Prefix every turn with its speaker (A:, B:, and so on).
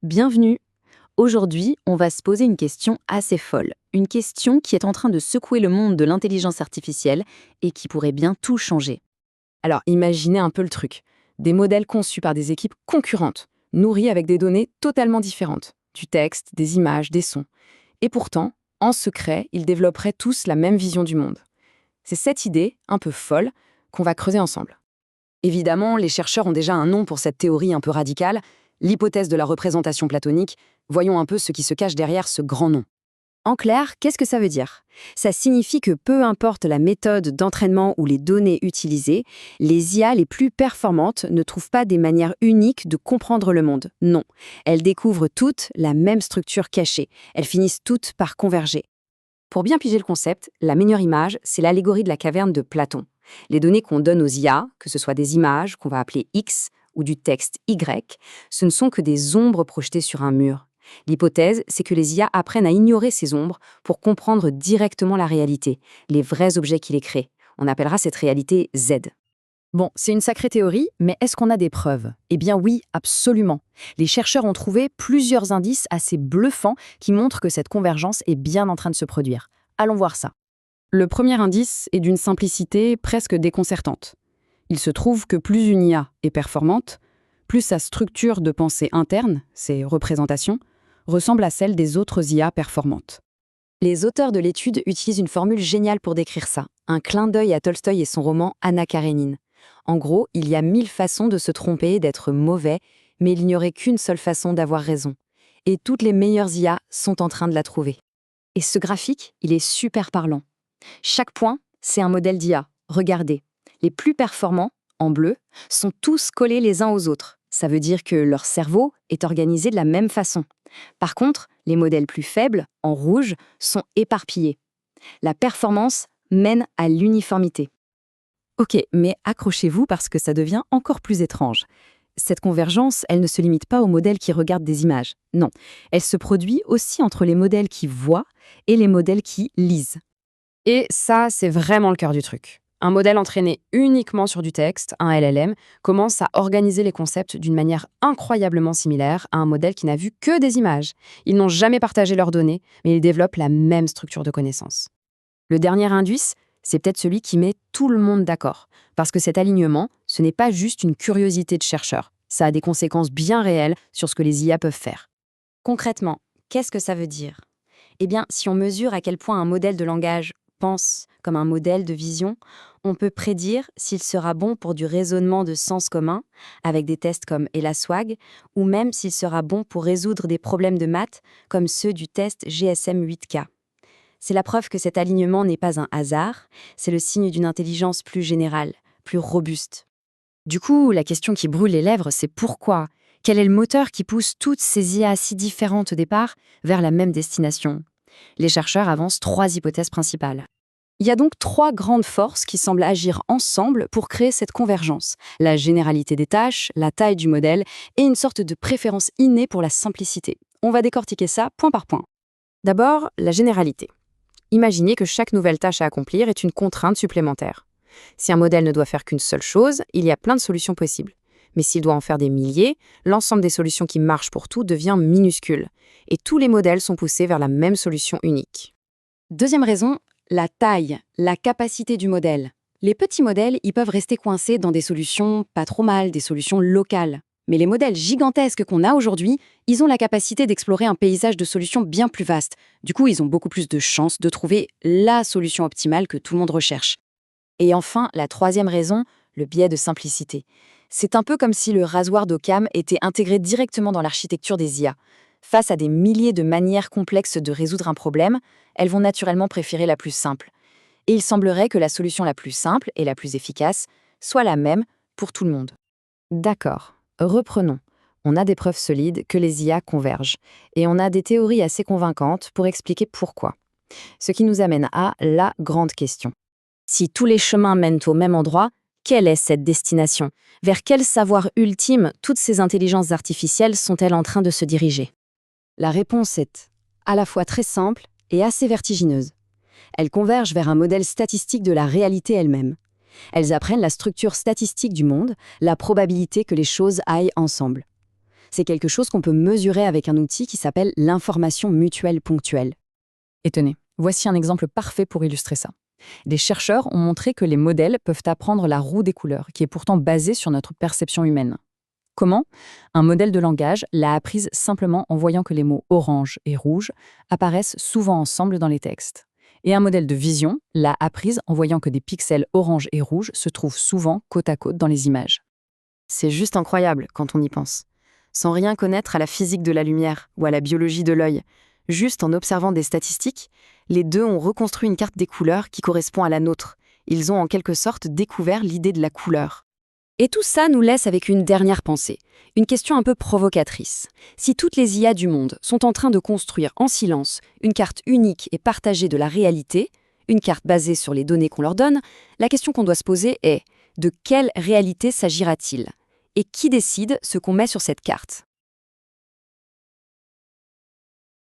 A: Bienvenue. Aujourd'hui, on va se poser une question assez folle. Une question qui est en train de secouer le monde de l'intelligence artificielle et qui pourrait bien tout changer.
B: Alors imaginez un peu le truc. Des modèles conçus par des équipes concurrentes, nourris avec des données totalement différentes. Du texte, des images, des sons. Et pourtant, en secret, ils développeraient tous la même vision du monde. C'est cette idée, un peu folle, qu'on va creuser ensemble. Évidemment, les chercheurs ont déjà un nom pour cette théorie un peu radicale, l'hypothèse de la représentation platonique. Voyons un peu ce qui se cache derrière ce grand nom.
A: En clair, qu'est-ce que ça veut dire? Ça signifie que peu importe la méthode d'entraînement ou les données utilisées, les IA les plus performantes ne trouvent pas des manières uniques de comprendre le monde. Non, elles découvrent toutes la même structure cachée. Elles finissent toutes par converger. Pour bien piger le concept, la meilleure image, c'est l'allégorie de la caverne de Platon. Les données qu'on donne aux IA, que ce soit des images qu'on va appeler X ou du texte Y, ce ne sont que des ombres projetées sur un mur. L'hypothèse, c'est que les IA apprennent à ignorer ces ombres pour comprendre directement la réalité, les vrais objets qui les créent. On appellera cette réalité Z.
B: Bon, c'est une sacrée théorie, mais est-ce qu'on a des preuves? Eh bien oui, absolument. Les chercheurs ont trouvé plusieurs indices assez bluffants qui montrent que cette convergence est bien en train de se produire. Allons voir ça. Le premier indice est d'une simplicité presque déconcertante. Il se trouve que plus une IA est performante, plus sa structure de pensée interne, ses représentations, ressemble à celle des autres IA performantes.
A: Les auteurs de l'étude utilisent une formule géniale pour décrire ça, un clin d'œil à Tolstoï et son roman Anna Karénine. En gros, il y a 1000 façons de se tromper et d'être mauvais, mais il n'y aurait qu'une seule façon d'avoir raison. Et toutes les meilleures IA sont en train de la trouver. Et ce graphique, il est super parlant. Chaque point, c'est un modèle d'IA. Regardez, les plus performants, en bleu, sont tous collés les uns aux autres. Ça veut dire que leur cerveau est organisé de la même façon. Par contre, les modèles plus faibles, en rouge, sont éparpillés. La performance mène à l'uniformité.
B: Ok, mais accrochez-vous parce que ça devient encore plus étrange. Cette convergence, elle ne se limite pas aux modèles qui regardent des images. Non, elle se produit aussi entre les modèles qui voient et les modèles qui lisent. Et ça, c'est vraiment le cœur du truc. Un modèle entraîné uniquement sur du texte, un LLM, commence à organiser les concepts d'une manière incroyablement similaire à un modèle qui n'a vu que des images. Ils n'ont jamais partagé leurs données, mais ils développent la même structure de connaissances. Le dernier indice, c'est peut-être celui qui met tout le monde d'accord. Parce que cet alignement, ce n'est pas juste une curiosité de chercheur. Ça a des conséquences bien réelles sur ce que les IA peuvent faire.
A: Concrètement, qu'est-ce que ça veut dire? Eh bien, si on mesure à quel point un modèle de langage pense comme un modèle de vision, on peut prédire s'il sera bon pour du raisonnement de sens commun, avec des tests comme ELASWAG, ou même s'il sera bon pour résoudre des problèmes de maths, comme ceux du test GSM 8K. C'est la preuve que cet alignement n'est pas un hasard, c'est le signe d'une intelligence plus générale, plus robuste.
B: Du coup, la question qui brûle les lèvres, c'est pourquoi? Quel est le moteur qui pousse toutes ces IA si différentes au départ vers la même destination? Les chercheurs avancent 3 hypothèses principales. Il y a donc 3 grandes forces qui semblent agir ensemble pour créer cette convergence. La généralité des tâches, la taille du modèle et une sorte de préférence innée pour la simplicité. On va décortiquer ça point par point. D'abord, la généralité. Imaginez que chaque nouvelle tâche à accomplir est une contrainte supplémentaire. Si un modèle ne doit faire qu'une seule chose, il y a plein de solutions possibles. Mais s'il doit en faire des milliers, l'ensemble des solutions qui marchent pour tout devient minuscule. Et tous les modèles sont poussés vers la même solution unique. Deuxième raison, la taille, la capacité du modèle. Les petits modèles, ils peuvent rester coincés dans des solutions pas trop mal, des solutions locales. Mais les modèles gigantesques qu'on a aujourd'hui, ils ont la capacité d'explorer un paysage de solutions bien plus vaste. Du coup, ils ont beaucoup plus de chances de trouver la solution optimale que tout le monde recherche. Et enfin, la troisième raison, le biais de simplicité. C'est un peu comme si le rasoir d'Occam était intégré directement dans l'architecture des IA. Face à des milliers de manières complexes de résoudre un problème, elles vont naturellement préférer la plus simple. Et il semblerait que la solution la plus simple et la plus efficace soit la même pour tout le monde. D'accord, reprenons. On a des preuves solides que les IA convergent. Et on a des théories assez convaincantes pour expliquer pourquoi. Ce qui nous amène à la grande question. Si tous les chemins mènent au même endroit, quelle est cette destination? Vers quel savoir ultime toutes ces intelligences artificielles sont-elles en train de se diriger? La réponse est à la fois très simple et assez vertigineuse. Elles convergent vers un modèle statistique de la réalité elle-même. Elles apprennent la structure statistique du monde, la probabilité que les choses aillent ensemble.
A: C'est quelque chose qu'on peut mesurer avec un outil qui s'appelle l'information mutuelle ponctuelle.
B: Et tenez, voici un exemple parfait pour illustrer ça. Des chercheurs ont montré que les modèles peuvent apprendre la roue des couleurs, qui est pourtant basée sur notre perception humaine. Comment? Un modèle de langage l'a apprise simplement en voyant que les mots orange et rouge apparaissent souvent ensemble dans les textes. Et un modèle de vision l'a apprise en voyant que des pixels orange et rouge se trouvent souvent côte à côte dans les images.
A: C'est juste incroyable quand on y pense. Sans rien connaître à la physique de la lumière ou à la biologie de l'œil, juste en observant des statistiques, les deux ont reconstruit une carte des couleurs qui correspond à la nôtre. Ils ont en quelque sorte découvert l'idée de la couleur. Et tout ça nous laisse avec une dernière pensée, une question un peu provocatrice. Si toutes les IA du monde sont en train de construire en silence une carte unique et partagée de la réalité, une carte basée sur les données qu'on leur donne, la question qu'on doit se poser est: de quelle réalité s'agira-t-il? Et qui décide ce qu'on met sur cette carte?